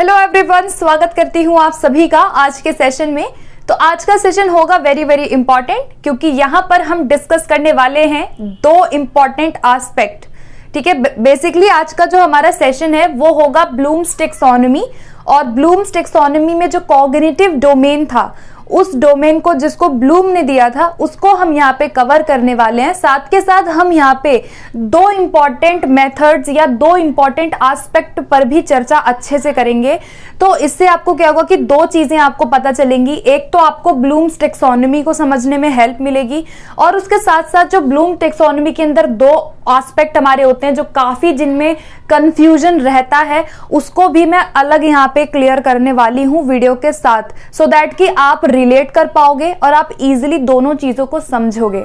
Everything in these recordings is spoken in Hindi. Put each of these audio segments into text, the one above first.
हेलो एवरीवन, स्वागत करती हूँ आप सभी का आज के सेशन में। तो आज का सेशन होगा वेरी वेरी इंपॉर्टेंट, क्योंकि यहाँ पर हम डिस्कस करने वाले हैं दो इंपॉर्टेंट एस्पेक्ट। ठीक है, बेसिकली आज का जो हमारा सेशन है वो होगा ब्लूम्स टैक्सोनॉमी। और ब्लूम्स टैक्सोनॉमी में जो कॉग्निटिव डोमेन था, उस डोमेन को जिसको ब्लूम ने दिया था उसको हम यहाँ पे कवर करने वाले हैं। साथ के साथ हम यहाँ पे दो इंपॉर्टेंट मेथड्स या दो इंपॉर्टेंट एस्पेक्ट पर भी चर्चा अच्छे से करेंगे। तो इससे आपको क्या होगा कि दो चीजें आपको पता चलेंगी। एक तो आपको ब्लूम्स टैक्सोनॉमी को समझने में हेल्प मिलेगी, और उसके साथ साथ जो ब्लूम टैक्सोनॉमी के अंदर दो एस्पेक्ट हमारे होते हैं जो काफी जिनमें कंफ्यूजन रहता है, उसको भी मैं अलग यहाँ पे क्लियर करने वाली हूँ वीडियो के साथ, सो दैट कि आप रिलेट कर पाओगे और आप इजीली दोनों चीजों को समझोगे।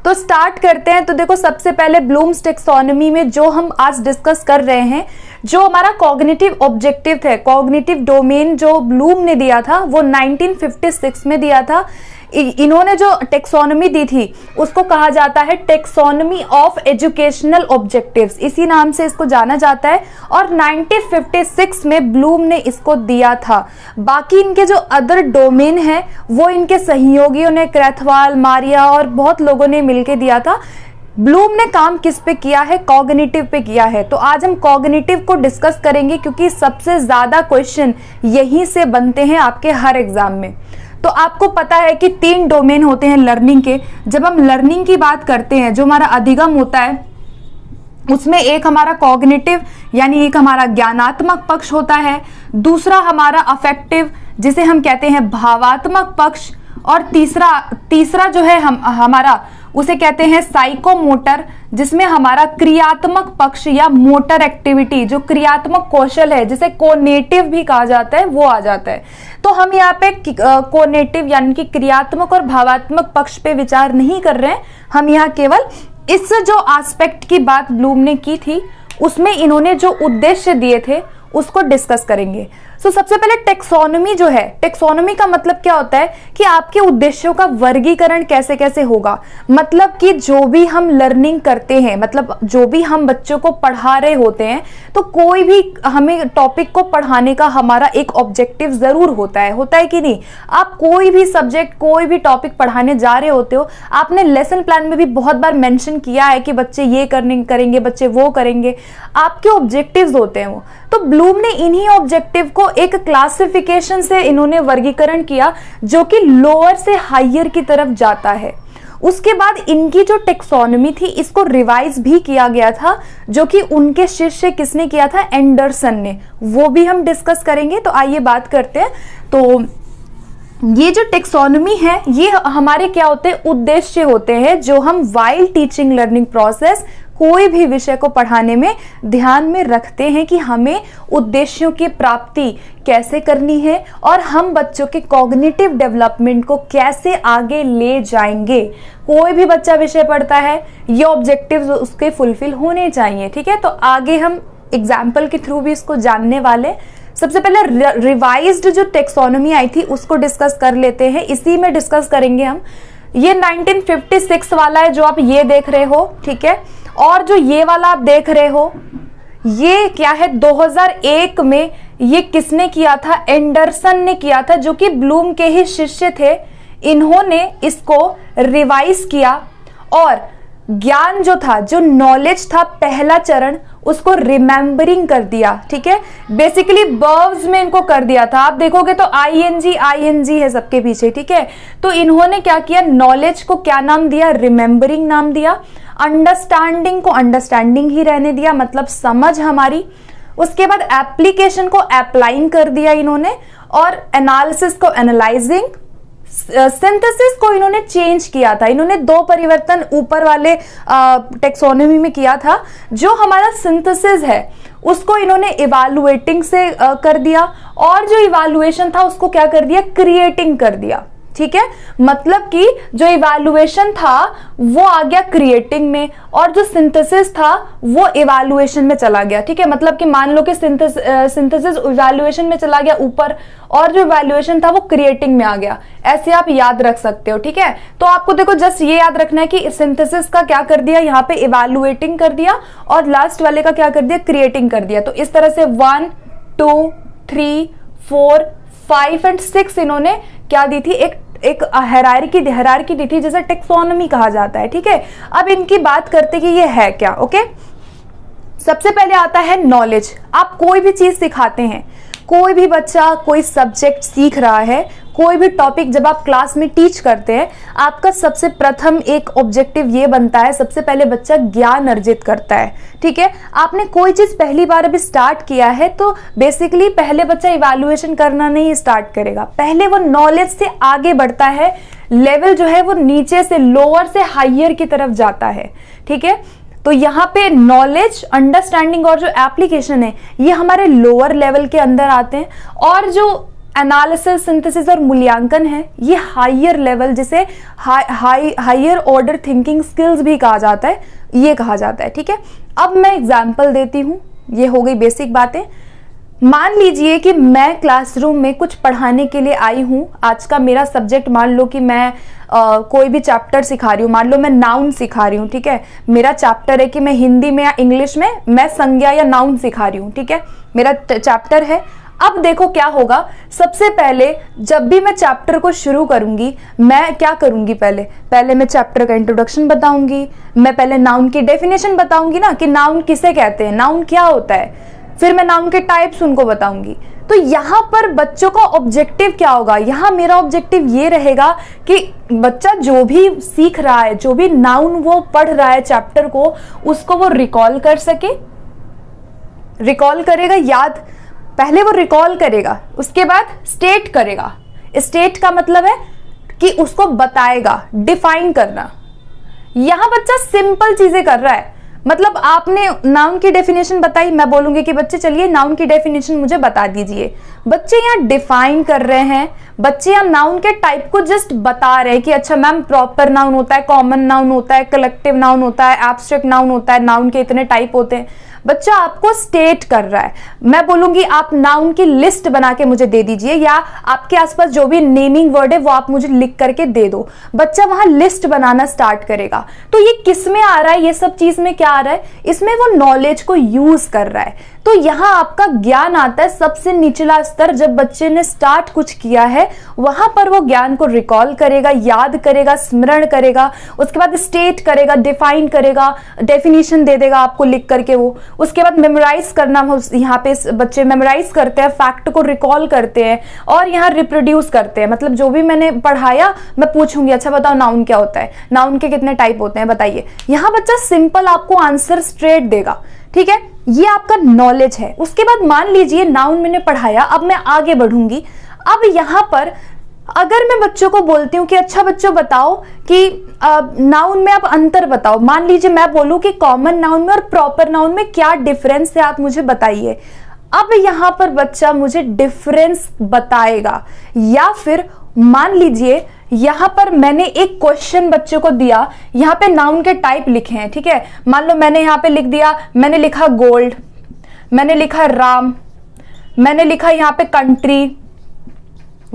तो स्टार्ट करते हैं। तो देखो, सबसे पहले ब्लूम्स टैक्सोनॉमी में जो हम आज डिस्कस कर रहे हैं, जो हमारा कॉग्निटिव ऑब्जेक्टिव थे, कॉग्निटिव डोमेन जो ब्लूम ने दिया था वो 1956 में दिया था। इन्होंने जो टैक्सोनॉमी दी थी उसको कहा जाता है टैक्सोनॉमी ऑफ एजुकेशनल ऑब्जेक्टिव्स, इसी नाम से इसको जाना जाता है। और 1956 में ब्लूम ने इसको दिया था। बाकी इनके जो अदर डोमेन है वो इनके सहयोगियों ने, क्रैथवाल, मारिया और बहुत लोगों ने मिलकर दिया था। ब्लूम ने काम किस पे किया है? कॉग्निटिव पे किया है। तो आज हम कॉग्निटिव को डिस्कस करेंगे, क्योंकि सबसे ज्यादा क्वेश्चन यहीं से बनते हैं आपके हर एग्जाम में। तो आपको पता है कि तीन डोमेन होते हैं लर्निंग के। जब हम लर्निंग की बात करते हैं, जो हमारा अधिगम होता है, उसमें एक हमारा कॉग्निटिव यानी एक हमारा ज्ञानात्मक पक्ष होता है, दूसरा हमारा अफेक्टिव जिसे हम कहते हैं भावात्मक पक्ष, और तीसरा जो है हमारा उसे कहते हैं साइकोमोटर, जिसमें हमारा क्रियात्मक पक्ष या मोटर एक्टिविटी, जो क्रियात्मक कौशल है जिसे कोनेटिव भी कहा जाता है, वो आ जाता है। तो हम यहाँ पे कोनेटिव यानी कि क्रियात्मक और भावात्मक पक्ष पे विचार नहीं कर रहे हैं। हम यहाँ केवल इस जो एस्पेक्ट की बात ब्लूम ने की थी उसमें इन्होंने जो उद्देश्य दिए थे उसको डिस्कस करेंगे। सबसे पहले टैक्सोनॉमी जो है, टैक्सोनॉमी का मतलब क्या होता है कि आपके उद्देश्यों का वर्गीकरण कैसे कैसे होगा। मतलब कि जो भी हम लर्निंग करते हैं, मतलब जो भी हम बच्चों को पढ़ा रहे होते हैं, तो कोई भी हमें टॉपिक को पढ़ाने का हमारा एक ऑब्जेक्टिव जरूर होता है कि नहीं। आप कोई भी सब्जेक्ट, कोई भी टॉपिक पढ़ाने जा रहे होते हो, आपने लेसन प्लान में भी बहुत बार मेंशन किया है कि बच्चे ये करेंगे, बच्चे वो करेंगे, आपके ऑब्जेक्टिव्स होते हैं वो। तो ब्लूम ने इन्हीं ऑब्जेक्टिव को एक क्लासिफिकेशन से इन्होंने वर्गीकरण किया जो कि लोअर से हायर की तरफ जाता है। उसके बाद इनकी जो टैक्सोनॉमी थी इसको रिवाइज भी किया गया था, जो कि उनके शिष्य किसने किया था? एंडरसन ने। वो भी हम डिस्कस करेंगे। तो आइए बात करते हैं। तो ये जो टैक्सोनॉमी है ये हमारे क्या होते हैं? उद्देश्य होते हैं जो हम वाइल टीचिंग लर्निंग प्रोसेस, कोई भी विषय को पढ़ाने में ध्यान में रखते हैं कि हमें उद्देश्यों की प्राप्ति कैसे करनी है और हम बच्चों के कॉग्निटिव डेवलपमेंट को कैसे आगे ले जाएंगे। कोई भी बच्चा विषय पढ़ता है, ये ऑब्जेक्टिव्स उसके फुलफिल होने चाहिए। ठीक है, तो आगे हम एग्जाम्पल के थ्रू भी इसको जानने वाले। सबसे पहले रिवाइज्ड जो टैक्सोनॉमी आई थी उसको डिस्कस कर लेते हैं। इसी में डिस्कस करेंगे हम। ये 1956 वाला है जो आप ये देख रहे हो, ठीक है। और जो ये वाला आप देख रहे हो ये क्या है? 2001 में ये किसने किया था? एंडरसन ने किया था, जो कि ब्लूम के ही शिष्य थे। इन्होंने इसको रिवाइज किया और ज्ञान जो था, जो नॉलेज था, पहला चरण उसको रिमेम्बरिंग कर दिया। ठीक है, बेसिकली वर्ब्स में इनको कर दिया था। आप देखोगे तो आईएनजी है सबके पीछे। ठीक है, तो इन्होंने क्या किया? नॉलेज को क्या नाम दिया? रिमेम्बरिंग नाम दिया। अंडरस्टैंडिंग को अंडरस्टैंडिंग ही रहने दिया, मतलब समझ हमारी। उसके बाद एप्लीकेशन को अप्लाइंग कर दिया इन्होंने, और एनालिसिस को एनालाइजिंग, सिंथेसिस को इन्होंने चेंज किया था। इन्होंने दो परिवर्तन ऊपर वाले टैक्सोनॉमी में किया था। जो हमारा सिंथेसिस है उसको इन्होंने इवैल्यूएटिंग से कर दिया, और जो इवैल्यूएशन था उसको क्या कर दिया? क्रिएटिंग कर दिया। ठीक है, मतलब कि जो इवैल्यूएशन था वो आ गया क्रिएटिंग में, और जो सिंथेसिस था वो इवैल्यूएशन में चला गया। ठीक है, मतलब कि मान लो कि सिंथेसिस इवैल्यूएशन में चला गया ऊपर, और जो इवैल्यूएशन था वो क्रिएटिंग में आ गया। ऐसे आप याद रख सकते हो। ठीक है, तो आपको देखो जस्ट ये याद रखना है कि सिंथेसिस का क्या कर दिया, यहाँ पे इवैल्यूएटिंग कर दिया, और लास्ट वाले का क्या कर दिया? क्रिएटिंग कर दिया। तो इस तरह से 1 2 3, 4, 5 एंड 6 इन्होंने क्या दी थी, एक हायरार्की दी थी, जैसे टेक्सोनोमी कहा जाता है। ठीक है, अब इनकी बात करते कि ये है क्या। ओके, सबसे पहले आता है नॉलेज। आप कोई भी चीज सिखाते हैं, कोई भी बच्चा कोई सब्जेक्ट सीख रहा है, कोई भी टॉपिक जब आप क्लास में टीच करते हैं, आपका सबसे प्रथम एक ऑब्जेक्टिव ये बनता है, सबसे पहले बच्चा ज्ञान अर्जित करता है। ठीक है, आपने कोई चीज पहली बार अभी स्टार्ट किया है तो बेसिकली पहले बच्चा इवैल्यूएशन करना नहीं स्टार्ट करेगा, पहले वो नॉलेज से आगे बढ़ता है, लेवल जो है वो नीचे से लोअर से हायर की तरफ जाता है। ठीक है, तो यहाँ पे नॉलेज, अंडरस्टैंडिंग और जो एप्लीकेशन है ये हमारे लोअर लेवल के अंदर आते हैं, और जो एनालिसिस, सिंथेसिस और मूल्यांकन है ये हायर लेवल, जिसे हायर ऑर्डर थिंकिंग स्किल्स भी कहा जाता है, ये कहा जाता है। ठीक है, अब मैं एग्जांपल देती हूँ, ये हो गई बेसिक बातें। मान लीजिए कि मैं क्लासरूम में कुछ पढ़ाने के लिए आई हूँ, आज का मेरा सब्जेक्ट, मान लो कि मैं कोई भी चैप्टर सिखा रही हूँ, मान लो मैं नाउन सिखा रही हूँ। ठीक है, मेरा चैप्टर है कि मैं हिंदी में या इंग्लिश में मैं संज्ञा या नाउन सिखा रही हूँ। ठीक है, मेरा चैप्टर है। अब देखो क्या होगा, सबसे पहले जब भी मैं चैप्टर को शुरू करूंगी, मैं क्या करूंगी, पहले मैं चैप्टर का इंट्रोडक्शन बताऊंगी, मैं पहले नाउन की डेफिनेशन बताऊंगी ना, कि नाउन किसे कहते हैं, नाउन क्या होता है, फिर मैं नाउन के टाइप्स उनको बताऊंगी। तो यहाँ पर बच्चों का ऑब्जेक्टिव क्या होगा, यहाँ मेरा ऑब्जेक्टिव ये रहेगा कि बच्चा जो भी सीख रहा है, जो भी नाउन वो पढ़ रहा है चैप्टर को, उसको वो रिकॉल कर सके, रिकॉल करेगा, याद, पहले वो रिकॉल करेगा, उसके बाद स्टेट करेगा। स्टेट का मतलब है कि उसको बताएगा, डिफाइन करना। यहां बच्चा सिंपल चीजें कर रहा है, मतलब आपने नाउन की डेफिनेशन बताई, मैं बोलूंगी कि बच्चे चलिए नाउन की डेफिनेशन मुझे बता दीजिए, बच्चे यहाँ डिफाइन कर रहे हैं, बच्चे यहाँ नाउन के टाइप को जस्ट बता रहे हैं कि अच्छा मैम प्रॉपर नाउन होता है, कॉमन नाउन होता है, कलेक्टिव नाउन होता है, एब्स्ट्रैक्ट नाउन होता है, नाउन के इतने टाइप होते हैं। बच्चा आपको स्टेट कर रहा है। मैं बोलूंगी आप नाउन की लिस्ट बना के मुझे दे दीजिए, या आपके आसपास जो भी नेमिंग वर्ड है वो आप मुझे लिख करके दे दो। बच्चा वहां लिस्ट बनाना स्टार्ट करेगा। तो ये किस में आ रहा है, ये सब चीज में क्या आ रहा है, इसमें वो नॉलेज को यूज कर रहा है। तो यहाँ आपका ज्ञान आता है सबसे निचला स्तर, जब बच्चे ने स्टार्ट कुछ किया है वहां पर वो ज्ञान को रिकॉल करेगा, याद करेगा, स्मरण करेगा, उसके बाद स्टेट करेगा, डिफाइन करेगा, डेफिनेशन दे देगा आपको लिख करके वो, उसके बाद मेमोराइज करना, यहाँ पे बच्चे मेमोराइज करते हैं, फैक्ट को रिकॉल करते हैं और यहाँ रिप्रोड्यूस करते हैं। मतलब जो भी मैंने पढ़ाया मैं पूछूंगी अच्छा बताओ नाउन क्या होता है, नाउन के कितने टाइप होते हैं बताइए। यहाँ बच्चा सिंपल आपको आंसर स्ट्रेट देगा। ठीक है, ये आपका नॉलेज है। उसके बाद मान लीजिए नाउन मैंने पढ़ाया, अब मैं आगे बढ़ूंगी। अब यहाँ पर अगर मैं बच्चों को बोलती हूँ कि अच्छा बच्चों बताओ कि नाउन में आप अंतर बताओ, मान लीजिए मैं बोलूँ कि कॉमन नाउन में और प्रॉपर नाउन में क्या डिफरेंस है आप मुझे बताइए। अब यहाँ पर बच्चा मुझे डिफरेंस बताएगा, या फिर मान लीजिए यहाँ पर मैंने एक क्वेश्चन बच्चे को दिया, यहाँ पे नाउन के टाइप लिखे हैं। ठीक है, मान लो मैंने यहाँ पे लिख दिया, मैंने लिखा गोल्ड, मैंने लिखा राम, मैंने लिखा यहाँ पे कंट्री,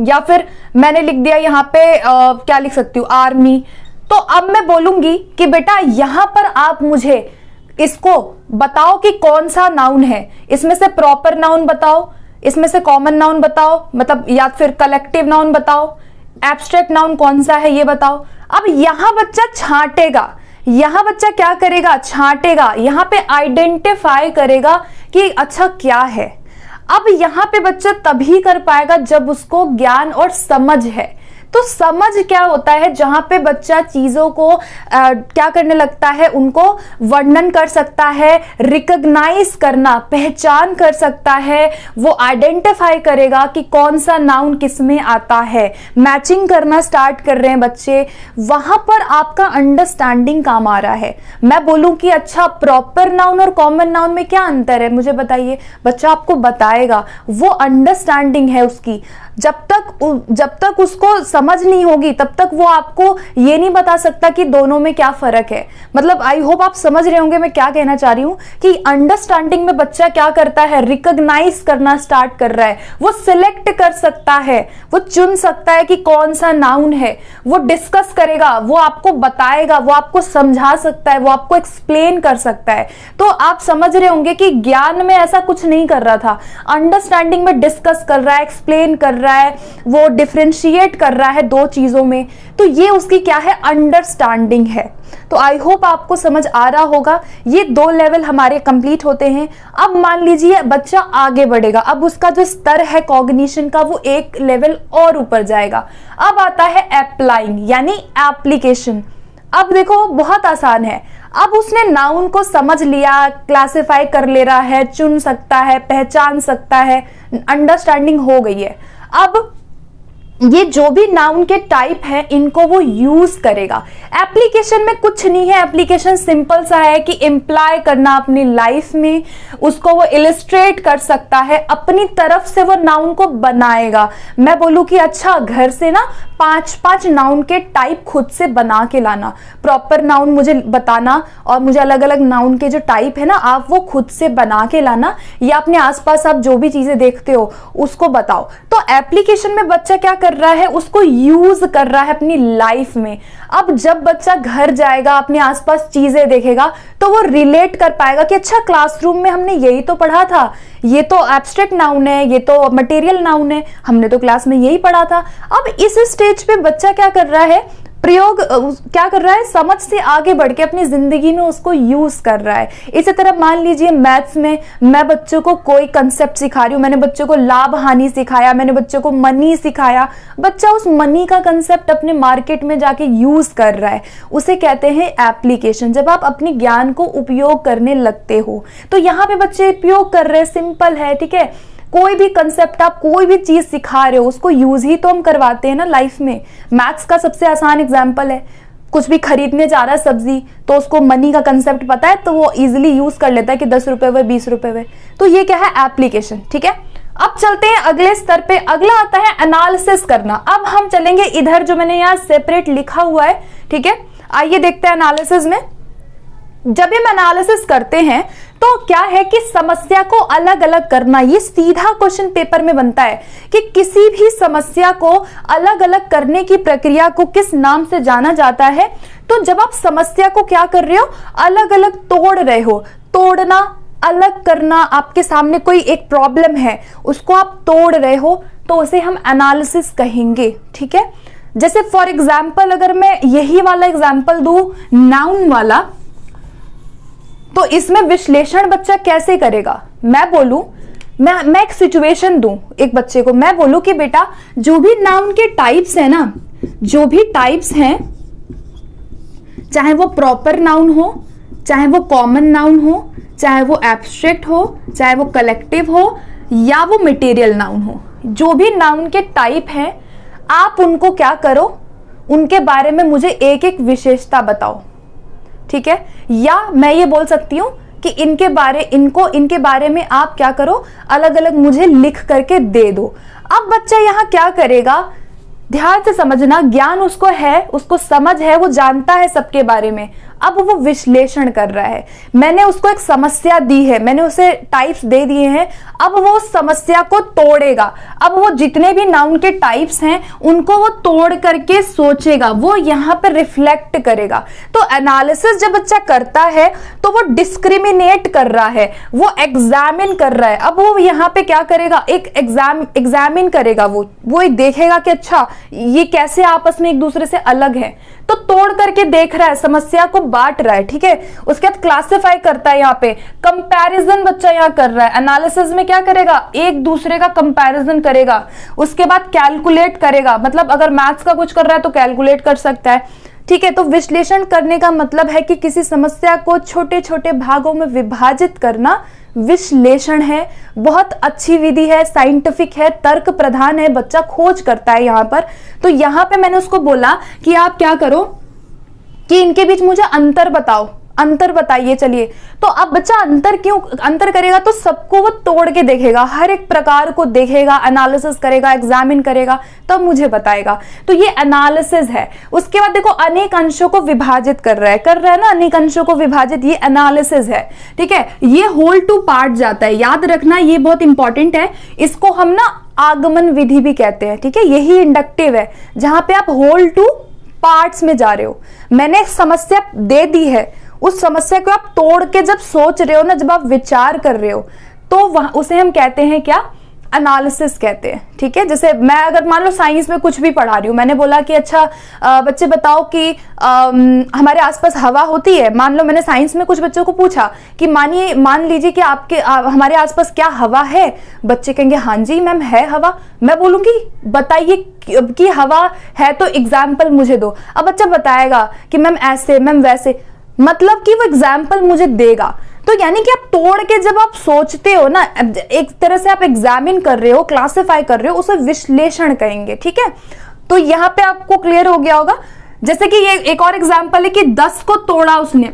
या फिर मैंने लिख दिया यहाँ पे क्या लिख सकती हूँ, आर्मी। तो अब मैं बोलूंगी कि बेटा यहाँ पर आप मुझे इसको बताओ कि कौन सा नाउन है, इसमें से प्रॉपर नाउन बताओ, इसमें से कॉमन नाउन बताओ, मतलब या फिर कलेक्टिव नाउन बताओ, एब्स्ट्रैक्ट नाउन कौन सा है ये बताओ। अब यहां बच्चा छांटेगा, यहां बच्चा क्या करेगा, छांटेगा, यहां पे आइडेंटिफाई करेगा कि अच्छा क्या है। अब यहां पे बच्चा तभी कर पाएगा जब उसको ज्ञान और समझ है। तो समझ क्या होता है, जहां पे बच्चा चीजों को क्या करने लगता है, उनको वर्णन कर सकता है, रिकॉग्नाइज करना, पहचान कर सकता है, वो आइडेंटिफाई करेगा कि कौन सा नाउन किस में आता है, मैचिंग करना स्टार्ट कर रहे हैं बच्चे। वहां पर आपका अंडरस्टैंडिंग काम आ रहा है। मैं बोलूं कि अच्छा प्रॉपर नाउन और कॉमन नाउन में क्या अंतर है मुझे बताइए, बच्चा आपको बताएगा, वो अंडरस्टैंडिंग है उसकी। जब तक उसको समझ नहीं होगी तब तक वो आपको ये नहीं बता सकता कि दोनों में क्या फर्क है। मतलब आई होप आप समझ रहे होंगे मैं क्या कहना चाह रही हूँ कि अंडरस्टैंडिंग में बच्चा क्या करता है, रिकॉग्नाइज करना स्टार्ट कर रहा है, वो सिलेक्ट कर सकता है, वो चुन सकता है कि कौन सा नाउन है, वो डिस्कस करेगा, वो आपको बताएगा, वो आपको समझा सकता है, वो आपको एक्सप्लेन कर सकता है। तो आप समझ रहे होंगे कि ज्ञान में ऐसा कुछ नहीं कर रहा था, अंडरस्टैंडिंग में डिस्कस कर रहा है, एक्सप्लेन कर रहा है, वो डिफरेंशिएट कर रहा है दो चीजों में। तो ये उसकी क्या है, अंडरस्टैंडिंग है। तो आई होप आपको समझ आ रहा होगा। ये 2 लेवल हमारे कंप्लीट होते हैं। अब मान लीजिए बच्चा आगे बढ़ेगा, अब उसका जो स्तर है कॉग्निशन का वो एक लेवल और ऊपर जाएगा। अब आता है अप्लाइंग यानी एप्लीकेशन। अब देखो बहुत आसान है, अब उसने नाउन को समझ लिया, क्लासिफाई कर ले रहा है, चुन सकता है, पहचान सकता है, अंडरस्टैंडिंग हो गई है। अब ये जो भी नाउन के टाइप है इनको वो यूज करेगा। एप्लीकेशन में कुछ नहीं है, एप्लीकेशन सिंपल सा है कि इम्प्लाई करना अपनी लाइफ में, उसको वो इलिस्ट्रेट कर सकता है, अपनी तरफ से वो नाउन को बनाएगा। मैं बोलूं कि अच्छा घर से ना 5-5 नाउन के टाइप खुद से बना के लाना, प्रॉपर नाउन मुझे बताना और मुझे अलग अलग नाउन के जो टाइप है ना आप वो खुद से बना के लाना, या अपने आसपास आप जो भी चीजें देखते हो उसको बताओ। तो एप्लीकेशन में बच्चा क्या कर रहा है, उसको यूज कर रहा है अपनी लाइफ में। अब जब बच्चा घर जाएगा, अपने आसपास चीजें देखेगा तो वो रिलेट कर पाएगा कि अच्छा क्लासरूम में हमने यही तो पढ़ा था, ये तो एब्स्ट्रैक्ट नाउन है, ये तो मटेरियल नाउन है, हमने तो क्लास में यही पढ़ा था। अब इस स्टेज पे बच्चा क्या कर रहा है, प्रयोग क्या कर रहा है, समझ से आगे बढ़ के अपनी जिंदगी में उसको यूज कर रहा है। इसी तरह मान लीजिए मैथ्स में मैं बच्चों को कोई कंसेप्ट सिखा रही हूँ, मैंने बच्चों को लाभ हानि सिखाया, मैंने बच्चों को मनी सिखाया, बच्चा उस मनी का कंसेप्ट अपने मार्केट में जाके यूज कर रहा है, उसे कहते हैं एप्लीकेशन। जब आप अपने ज्ञान को उपयोग करने लगते हो तो यहाँ पे बच्चे उपयोग कर रहे हैं, सिंपल है, ठीक है। कोई भी कंसेप्ट आप कोई भी चीज सिखा रहे हो उसको यूज ही तो हम करवाते हैं ना लाइफ में। मैथ्स का सबसे आसान एग्जांपल है, कुछ भी खरीदने जा रहा है सब्जी तो उसको मनी का कंसेप्ट पता है तो वो इजीली यूज कर लेता है कि 10 रुपए हुए 20 रुपए हुए। तो ये क्या है, एप्लीकेशन, ठीक है। अब चलते हैं अगले स्तर पे, अगला आता है एनालिसिस करना। अब हम चलेंगे इधर जो मैंने यहाँ सेपरेट लिखा हुआ है, ठीक है। आइए देखते हैं एनालिसिस में। जब हम एनालिसिस करते हैं तो क्या है कि समस्या को अलग अलग करना, ये सीधा क्वेश्चन पेपर में बनता है कि किसी भी समस्या को अलग अलग करने की प्रक्रिया को किस नाम से जाना जाता है। तो जब आप समस्या को क्या कर रहे हो, अलग अलग तोड़ रहे हो, तोड़ना, अलग करना, आपके सामने कोई एक प्रॉब्लम है उसको आप तोड़ रहे हो तो उसे हम एनालिसिस कहेंगे, ठीक है। जैसे फॉर एग्जाम्पल अगर मैं यही वाला एग्जाम्पल दूं नाउन वाला, तो इसमें विश्लेषण बच्चा कैसे करेगा। मैं बोलूं, मैं एक सिचुएशन दूं एक बच्चे को, मैं बोलूं कि बेटा जो भी नाउन के टाइप्स है ना, जो भी टाइप्स हैं, चाहे वो प्रॉपर नाउन हो, चाहे वो कॉमन नाउन हो, चाहे वो एब्स्ट्रैक्ट हो, चाहे वो कलेक्टिव हो, या वो मटेरियल नाउन हो, जो भी नाउन के टाइप हैं आप उनको क्या करो, उनके बारे में मुझे एक एक विशेषता बताओ, ठीक है। या मैं ये बोल सकती हूं कि इनके बारे में आप क्या करो, अलग अलग मुझे लिख करके दे दो। अब बच्चा यहां क्या करेगा, ध्यान से समझना, ज्ञान उसको है, उसको समझ है, वो जानता है सबके बारे में। अब वो विश्लेषण कर रहा है, मैंने उसको एक समस्या दी है, मैंने उसे टाइप्स दे दिए हैं, अब वो उस समस्या को तोड़ेगा। अब वो जितने भी नाउन के टाइप्स हैं उनको वो तोड़ करके सोचेगा, वो यहाँ पर रिफ्लेक्ट करेगा। तो एनालिसिस जब बच्चा करता है तो वो डिस्क्रिमिनेट कर रहा है, वो एग्जामिन कर रहा है। अब वो यहाँ पे क्या करेगा, एक एग्जामिन करेगा, वो देखेगा कि अच्छा ये कैसे आपस में एक दूसरे से अलग है, तो तोड़ करके देख रहा है, समस्या को बांट रहा है, ठीक है। उसके बाद क्लासिफाई करता है, यहाँ पे कंपैरिजन बच्चा यहाँ कर रहा है। एनालिसिस में क्या करेगा, एक दूसरे का कंपैरिजन करेगा, उसके बाद कैलकुलेट करेगा, मतलब अगर मैथ्स का कुछ कर रहा है तो कैलकुलेट कर सकता है, ठीक है। तो विश्लेषण करने का मतलब है कि किसी समस्या को छोटे छोटे भागों में विभाजित करना विश्लेषण है। बहुत अच्छी विधि है, साइंटिफिक है, तर्क प्रधान है, बच्चा खोज करता है यहाँ पर। तो यहाँ पे मैंने उसको बोला कि आप क्या करो कि इनके बीच मुझे अंतर बताओ, अंतर बताइए। चलिए, तो अब बच्चा अंतर क्यों अंतर करेगा, तो सबको वो तोड़ के देखेगा, हर एक प्रकार को देखेगा, एनालिसिस करेगा, एग्जामिन करेगा, तब मुझे बताएगा। तो ये एनालिसिस है। उसके बाद देखो अनेक अंशों को विभाजित कर रहा है ना, अनेक अंशों को विभाजित, ये एनालिसिस है। ठीक है, ये होल टू पार्ट जाता है, याद रखना ये बहुत इंपॉर्टेंट है। इसको हम ना आगमन विधि भी कहते हैं। ठीक है, यही इंडक्टिव है जहां पे आप होल टू पार्ट्स में जा रहे हो। मैंने एक समस्या दे दी है, उस समस्या को आप तोड़ के जब सोच रहे हो ना, जब आप विचार कर रहे हो, तो वहां उसे हम कहते हैं क्या, एनालिसिस कहते हैं। ठीक है, जैसे मैं अगर मान लो साइंस में कुछ भी पढ़ा रही हूँ, मैंने बोला कि अच्छा बच्चे बताओ कि हमारे आसपास हवा होती है। मान लो मैंने साइंस में कुछ बच्चों को पूछा कि मान लीजिए कि हमारे आसपास क्या हवा है। बच्चे कहेंगे हाँ जी मैम है हवा। मैं बोलूंगी बताइए कि हवा है तो एग्जाम्पल मुझे दो। अब बच्चा बताएगा कि मैम ऐसे, मैम वैसे, मतलब कि वो एग्जाम्पल मुझे देगा। तो यानी कि आप तोड़ के जब आप सोचते हो ना, एक तरह से आप एग्जामिन कर रहे हो, क्लासिफाई कर रहे हो, उसे विश्लेषण कहेंगे। ठीक है, तो यहां पे आपको क्लियर हो गया होगा। जैसे कि ये एक और एग्जाम्पल है कि 10 को तोड़ा उसने,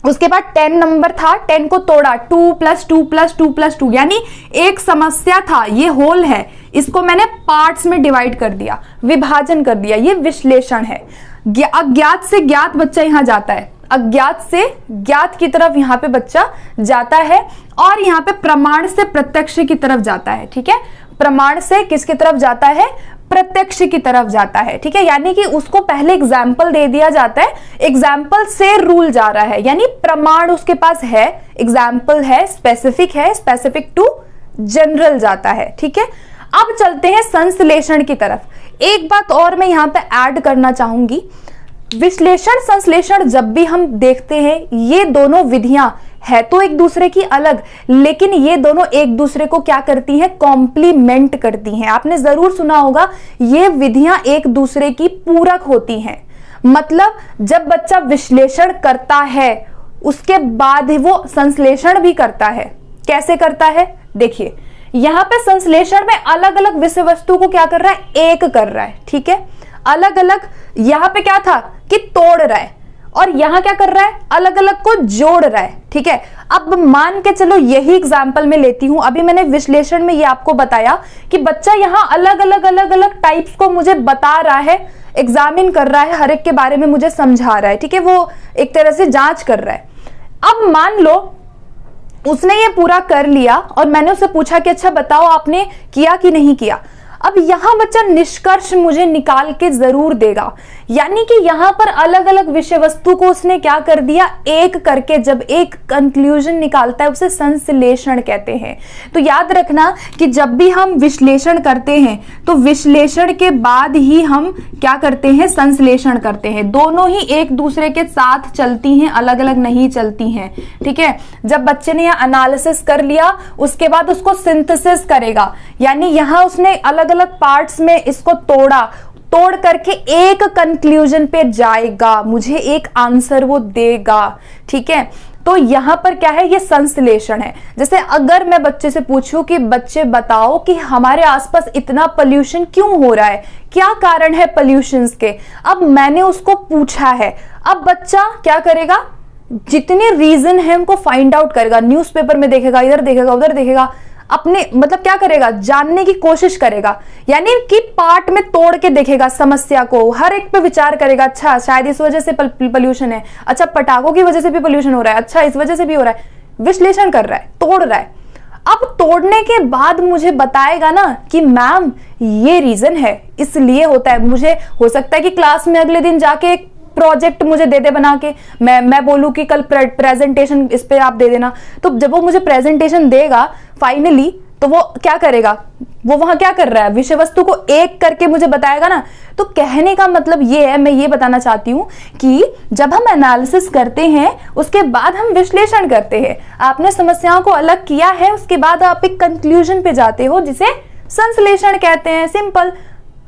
उसके बाद 10 नंबर था, 10 को तोड़ा, 2 + 2 + 2 + 2, यानी एक समस्या था, ये होल है, इसको मैंने पार्ट्स में डिवाइड कर दिया, विभाजन कर दिया, ये विश्लेषण है। अज्ञात से ज्ञात बच्चा यहां जाता है, अज्ञात से ज्ञात की तरफ यहां पे बच्चा जाता है, और यहां पे प्रमाण से प्रत्यक्ष की तरफ जाता है। ठीक है, प्रमाण से किसकी तरफ जाता है, प्रत्यक्ष की तरफ जाता है। ठीक है, यानी कि उसको पहले एग्जाम्पल दे दिया जाता है, एग्जाम्पल से रूल जा रहा है, यानी प्रमाण उसके पास है, एग्जाम्पल है, स्पेसिफिक टू जनरल जाता है। ठीक है, अब चलते हैं संश्लेषण की तरफ। एक बात और मैं यहां पे ऐड करना चाहूंगी, विश्लेषण संश्लेषण जब भी हम देखते हैं, ये दोनों विधियां है तो एक दूसरे की अलग, लेकिन ये दोनों एक दूसरे को क्या करती हैं, कॉम्प्लीमेंट करती हैं। आपने जरूर सुना होगा ये विधियां एक दूसरे की पूरक होती हैं। मतलब जब बच्चा विश्लेषण करता है उसके बाद ही वो संश्लेषण भी करता है। कैसे करता है, देखिए यहां पे संश्लेषण में अलग अलग विषय वस्तु को क्या कर रहा है, एक कर रहा है। ठीक है, अलग अलग, यहां पे क्या था कि तोड़ रहा है, और यहां क्या कर रहा है, अलग अलग को जोड़ रहा है। ठीक है, अब मान के चलो यही एग्जांपल में लेती हूं, अभी मैंने विश्लेषण में ये आपको बताया कि बच्चा यहां अलग अलग टाइप्स को मुझे बता रहा है, एग्जामिन कर रहा है, हर एक के बारे में मुझे समझा रहा है। ठीक है, वो एक तरह से जांच कर रहा है। अब मान लो उसने ये पूरा कर लिया और मैंने उससे पूछा कि अच्छा बताओ आपने किया कि नहीं किया। अब यहां बच्चा निष्कर्ष मुझे निकाल के जरूर देगा, यानी कि यहां पर अलग अलग विषय वस्तु को उसने क्या कर दिया, एक करके जब एक कंक्लूजन निकालता है उसे संश्लेषण कहते हैं। तो याद रखना कि जब भी हम विश्लेषण करते हैं तो विश्लेषण के बाद ही हम क्या करते हैं, संश्लेषण करते हैं। दोनों ही एक दूसरे के साथ चलती हैं, अलग अलग नहीं चलती हैं। ठीक है, जब बच्चे ने यह एनालिसिस कर लिया उसके बाद उसको सिंथेसिस करेगा, यानी यहां उसने अलग अलग पार्ट्स में इसको तोड़ करके एक कंक्लूजन पे जाएगा, मुझे एक आंसर वो देगा। ठीक है, तो यहां पर क्या है, ये संश्लेषण है। जैसे अगर मैं बच्चे से पूछूं कि बच्चे बताओ कि हमारे आसपास इतना पोल्यूशन क्यों हो रहा है, क्या कारण है पोल्यूशंस के, अब मैंने उसको पूछा है, अब बच्चा क्या करेगा, जितने रीजन है उनको फाइंड आउट करेगा, न्यूज़पेपर में देखेगा, इधर देखेगा, उधर देखेगा, अपने मतलब क्या करेगा, जानने की कोशिश करेगा, यानी कि पार्ट में तोड़ के देखेगा समस्या को, हर एक पे विचार करेगा। अच्छा शायद इस वजह से पोल्यूशन है, अच्छा पटाखों की वजह से भी पोल्यूशन हो रहा है, अच्छा इस वजह से भी हो रहा है, विश्लेषण कर रहा है, तोड़ रहा है। अब तोड़ने के बाद मुझे बताएगा ना कि मैम ये रीजन है, इसलिए होता है। मुझे हो सकता है कि क्लास में अगले दिन जाके एक प्रोजेक्ट मुझे दे दे बना के, मैं बोलूं कि कल प्रेजेंटेशन इस पे आप दे देना। तो जब वो मुझे प्रेजेंटेशन देगा फाइनली, तो वो क्या करेगा, वो वहां क्या कर रहा है, विषय वस्तु को एक करके मुझे बताएगा ना। तो कहने का मतलब ये है, मैं ये बताना चाहती हूं कि जब हम एनालिसिस करते हैं उसके बाद हम विश्लेषण करते हैं। आपने समस्याओं को अलग किया है, उसके बाद आप एक कंक्लूजन पे जाते हो जिसे संश्लेषण कहते हैं। सिंपल,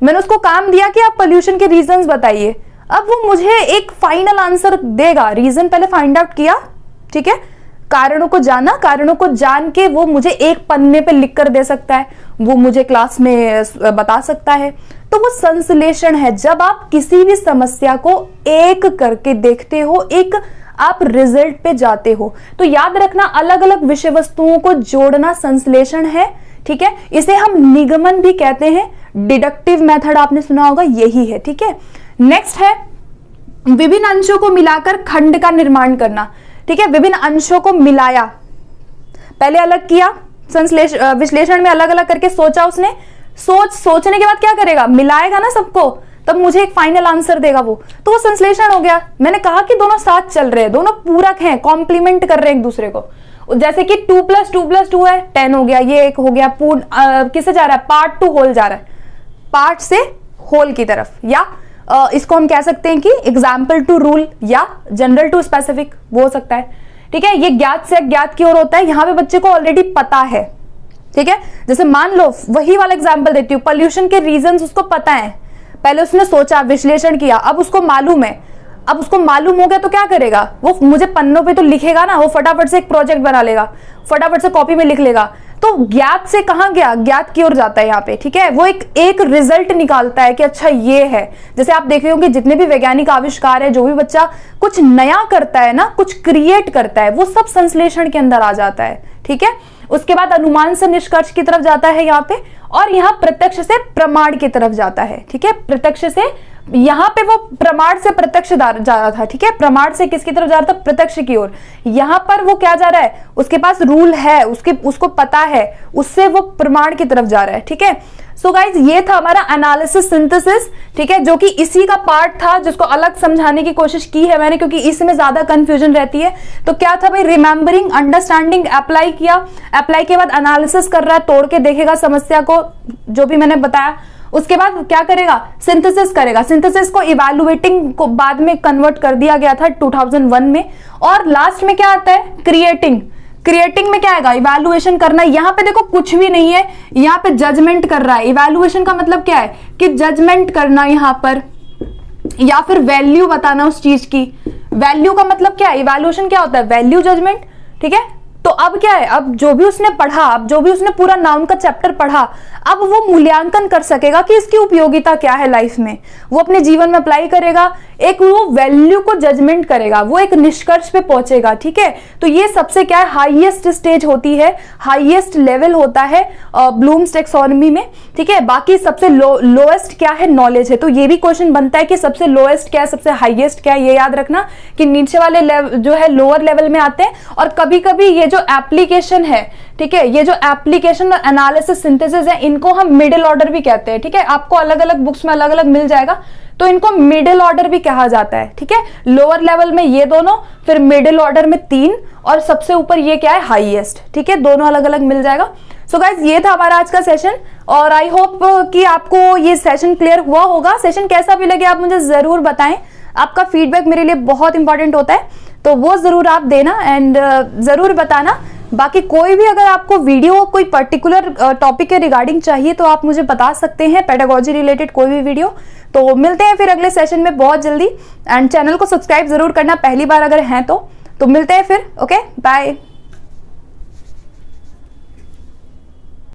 मैंने उसको काम दिया कि आप पोल्यूशन के रीजंस बताइए, अब वो मुझे एक फाइनल आंसर देगा। रीजन पहले फाइंड आउट किया, ठीक है, कारणों को जाना, कारणों को जान के वो मुझे एक पन्ने पे लिख कर दे सकता है, वो मुझे क्लास में बता सकता है। तो वो संश्लेषण है, जब आप किसी भी समस्या को एक करके देखते हो, एक आप रिजल्ट पे जाते हो। तो याद रखना, अलग अलग विषय वस्तुओं को जोड़ना संश्लेषण है, ठीक है। इसे हम निगमन भी कहते हैं, डिडक्टिव मेथड आपने सुना होगा, यही है, ठीक है। नेक्स्ट है विभिन्न अंशों को मिलाकर खंड का निर्माण करना, ठीक है। विभिन्न अंशों को मिलाया, पहले अलग किया, विश्लेषण में अलग अलग करके सोचा उसने, सोचने के बाद क्या करेगा, मिलाएगा ना सबको, तब मुझे एक फाइनल आंसर देगा वो, तो वो संश्लेषण हो गया। मैंने कहा कि दोनों साथ चल रहे हैं, दोनों पूरक हैं, कॉम्प्लीमेंट कर रहे हैं एक दूसरे को। जैसे कि 2 + 2 + 2 है 10 हो गया, ये एक हो गया पूर्ण, किससे जा रहा है, पार्ट टू होल जा रहा है, पार्ट से होल की तरफ। या इसको हम कह सकते हैं कि एग्जाम्पल टू रूल या जनरल टू स्पेसिफिक, वो हो सकता है, ठीक है। ये ज्ञात से अज्ञात की ओर होता है, यहाँ पे बच्चे को ऑलरेडी पता है, ठीक है। जैसे मान लो वही वाला एग्जाम्पल देती हूँ, पॉल्यूशन के रीजंस उसको पता है, पहले उसने सोचा, विश्लेषण किया, अब उसको मालूम है, अब उसको मालूम हो गया तो क्या करेगा वो, मुझे पन्नों पे तो लिखेगा ना, वो फटाफट से एक प्रोजेक्ट बना लेगा, फटाफट से कॉपी में लिख लेगा। तो ज्ञात से कहां गया, ज्ञात की ओर जाता है यहाँ पे, ठीक है। वो एक रिजल्ट निकालता है कि अच्छा ये है। जैसे आप देख रहे होंगे जितने भी वैज्ञानिक आविष्कार है, जो भी बच्चा कुछ नया करता है ना, कुछ क्रिएट करता है, वो सब संश्लेषण के अंदर आ जाता है, ठीक है। उसके बाद अनुमान से निष्कर्ष की तरफ जाता है यहाँ पे, और यहाँ प्रत्यक्ष से प्रमाण की तरफ जाता है, ठीक है। प्रत्यक्ष से, यहाँ पे वो प्रमाण से प्रत्यक्ष जा रहा था, ठीक है। प्रमाण से किसकी तरफ जा रहा था, प्रत्यक्ष की ओर। यहाँ पर वो क्या जा रहा है, उसके पास रूल है, उसको पता है, उससे वो प्रमाण की तरफ जा रहा है, ठीक है। सो गाइज, ये था हमारा एनालिसिस सिंथेसिस, ठीक है, जो कि इसी का पार्ट था, जिसको अलग समझाने की कोशिश की है मैंने, क्योंकि इसमें ज्यादा कंफ्यूजन रहती है। तो क्या था भाई, रिमेंबरिंग, अंडरस्टैंडिंग, अप्लाई किया, अप्लाई के बाद एनालिसिस कर रहा है, तोड़ के देखेगा समस्या को, जो भी मैंने बताया। उसके बाद क्या करेगा, सिंथेसिस करेगा, सिंथेसिस को इवैल्यूएटिंग को बाद में कन्वर्ट कर दिया गया था 2001 में। और लास्ट में क्या आता है, क्रिएटिंग। क्रिएटिंग में क्या आएगा, इवैल्यूएशन करना। यहाँ पे देखो कुछ भी नहीं है, यहाँ पे जजमेंट कर रहा है। इवैल्यूएशन का मतलब क्या है कि जजमेंट करना यहाँ पर, या फिर वैल्यू बताना उस चीज की। वैल्यू का मतलब क्या है, इवैल्यूएशन क्या होता है, वैल्यू जजमेंट, ठीक है। तो अब क्या है, अब जो भी उसने पढ़ा, अब जो भी उसने पूरा नाउन का चैप्टर पढ़ा, अब वो मूल्यांकन कर सकेगा कि इसकी उपयोगिता क्या है लाइफ में, वो अपने जीवन में अप्लाई करेगा, एक वो वैल्यू को जजमेंट करेगा, वो एक निष्कर्ष पे पहुंचेगा, ठीक है। तो ये सबसे क्या है, हाईएस्ट स्टेज होती है, हाईएस्ट लेवल होता है ब्लूम्स टैक्सोनॉमी में, ठीक है। बाकी सबसे लोएस्ट क्या है, नॉलेज है। तो ये भी क्वेश्चन बनता है कि सबसे लोएस्ट क्या है, सबसे हाईएस्ट क्या है। ये याद रखना कि नीचे वाले लेवल जो है लोअर लेवल में आते हैं, और कभी कभी ये जो एप्लीकेशन है, ठीक है, ये जो एप्लीकेशन और एनालिसिस सिंथेसिस है, इनको हम मिडिल ऑर्डर भी कहते हैं, ठीक है। आपको अलग अलग बुक्स में अलग अलग मिल जाएगा, तो इनको मिडिल ऑर्डर भी कहा जाता है, ठीक है। लोअर लेवल में ये दोनों, फिर मिडिल ऑर्डर में 3, और सबसे ऊपर ये क्या है, हाईएस्ट, ठीक है। दोनों अलग अलग मिल जाएगा। सो गाइज, ये था हमारा आज का सेशन, और आई होप कि आपको ये सेशन क्लियर हुआ होगा। सेशन कैसा भी लगे आप मुझे जरूर बताएं, आपका फीडबैक मेरे लिए बहुत इंपॉर्टेंट होता है, तो वो जरूर आप देना एंड जरूर बताना। बाकी कोई भी अगर आपको वीडियो कोई पर्टिकुलर टॉपिक के रिगार्डिंग चाहिए तो आप मुझे बता सकते हैं, पेडागोजी रिलेटेड कोई भी वीडियो। तो मिलते हैं फिर अगले सेशन में बहुत जल्दी, एंड चैनल को सब्सक्राइब जरूर करना पहली बार अगर हैं तो मिलते हैं फिर। Okay, bye.